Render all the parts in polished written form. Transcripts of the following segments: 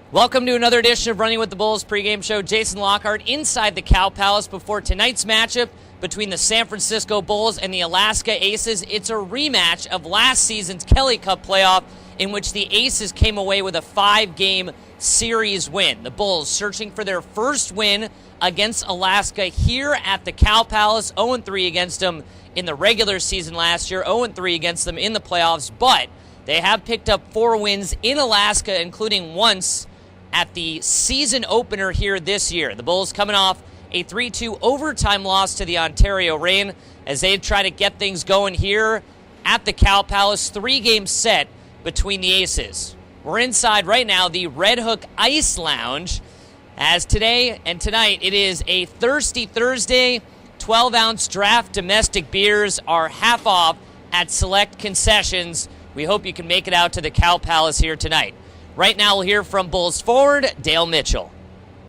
Welcome to another edition of Running with the Bulls pregame show. Jason Lockhart inside the Cow Palace before tonight's matchup between the San Francisco Bulls and the Alaska Aces. It's a rematch of last season's Kelly Cup playoff in which the Aces came away with a 5-game series win. The Bulls searching for their first win against Alaska here at the Cow Palace. 0-3 against them in the regular season last year, 0-3 against them in the playoffs, but they have picked up 4 wins in Alaska, including once at the season opener here this year. The Bulls coming off a 3-2 overtime loss to the Ontario Reign as they try to get things going here at the Cow Palace. 3-game set between the Aces. We're inside right now the Red Hook Ice Lounge as today and tonight it is a Thirsty Thursday. 12-ounce draft domestic beers are half off at select concessions. We hope you can make it out to the Cow Palace here tonight. Right now, we'll hear from Bulls forward Dale Mitchell.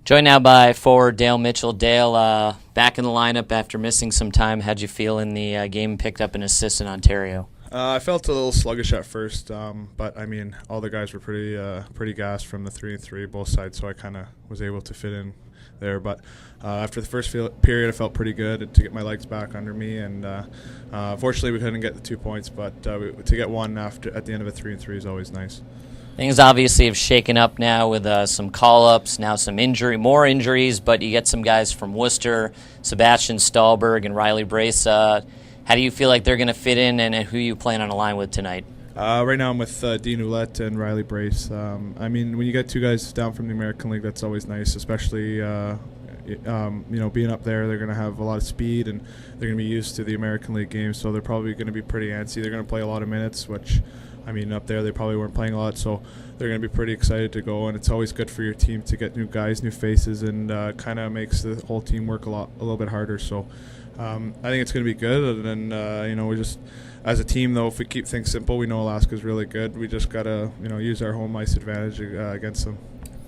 Joined now by forward Dale Mitchell. Dale, back in the lineup after missing some time. How'd you feel in the game? Picked up an assist in Ontario. I felt a little sluggish at first, but I mean, all the guys were pretty gassed from the 3-3 both sides, so I kind of was able to fit in there. But after the first period, I felt pretty good to get my legs back under me, and fortunately, we couldn't get the 2 points, but to get one at the end of a 3-3 is always nice. Things obviously have shaken up now with some call-ups, now some more injuries, but you get some guys from Worcester, Sebastian Stahlberg and Riley Brace. How do you feel like they're going to fit in, and who you plan on a line with tonight? Right now I'm with Dean Ouellette and Riley Brace. I mean, when you get 2 guys down from the American League, that's always nice, especially being up there. They're going to have a lot of speed, and they're going to be used to the American League games, so they're probably going to be pretty antsy. They're going to play a lot of minutes, which, I mean, up there they probably weren't playing a lot, so they're going to be pretty excited to go, and it's always good for your team to get new guys, new faces, and kind of makes the whole team work a little bit harder. So I think it's going to be good, and then, we just, as a team, though, if we keep things simple, we know Alaska's really good. We just got to, use our home ice advantage against them.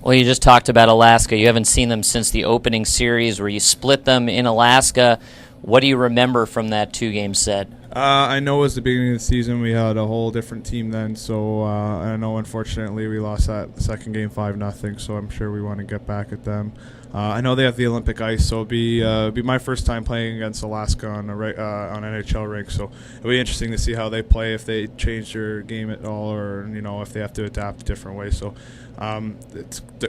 Well, you just talked about Alaska. You haven't seen them since the opening series where you split them in Alaska. What do you remember from that 2-game set? I know it was the beginning of the season. We had a whole different team then, so I know unfortunately we lost that second game 5-0, so I'm sure we want to get back at them. I know they have the Olympic ice, so it'll be my first time playing against Alaska on NHL rink, so it'll be interesting to see how they play, if they change their game at all, or if they have to adapt a different way. So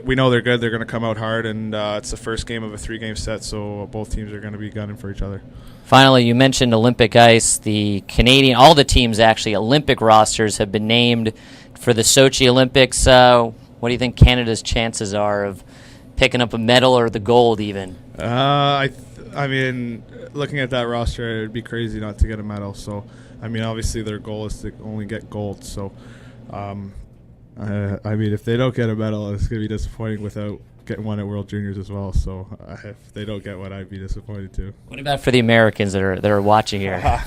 we know they're good. They're going to come out hard, and it's the first game of a 3-game set, so both teams are going to be gunning for each other. Finally, you mentioned Olympic ice. The all the teams actually, Olympic rosters have been named for the Sochi Olympics. What do you think Canada's chances are of picking up a medal or the gold even? I mean, looking at that roster, it'd be crazy not to get a medal. So, I mean, obviously their goal is to only get gold. So, I mean, if they don't get a medal, it's going to be disappointing without getting one at World Juniors as well. So, if they don't get one, I'd be disappointed too. What about for the Americans that are watching here?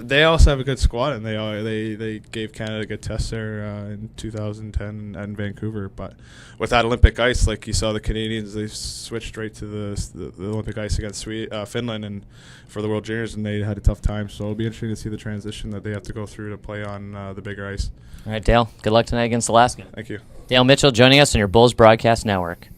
They also have a good squad, and they gave Canada a good test there in 2010 in Vancouver. But with that Olympic ice, like you saw the Canadians, they switched right to the Olympic ice against Finland and for the World Juniors, and they had a tough time. So it'll be interesting to see the transition that they have to go through to play on the bigger ice. All right, Dale, good luck tonight against Alaska. Thank you. Dale Mitchell joining us on your Bulls Broadcast Network.